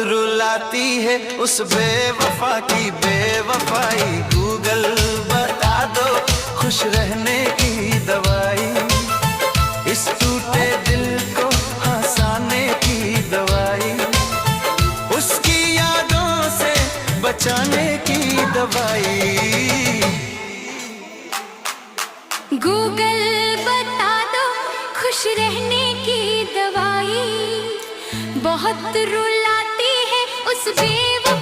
रुलाती है उस बेवफा की बेवफाई। गूगल बता दो खुश रहने की दवाई, इस टूटे दिल को हंसाने की दवाई, उसकी यादों से बचाने की दवाई। गूगल बता दो खुश रहने की दवाई, बहुत रुलाती है उस बेवफा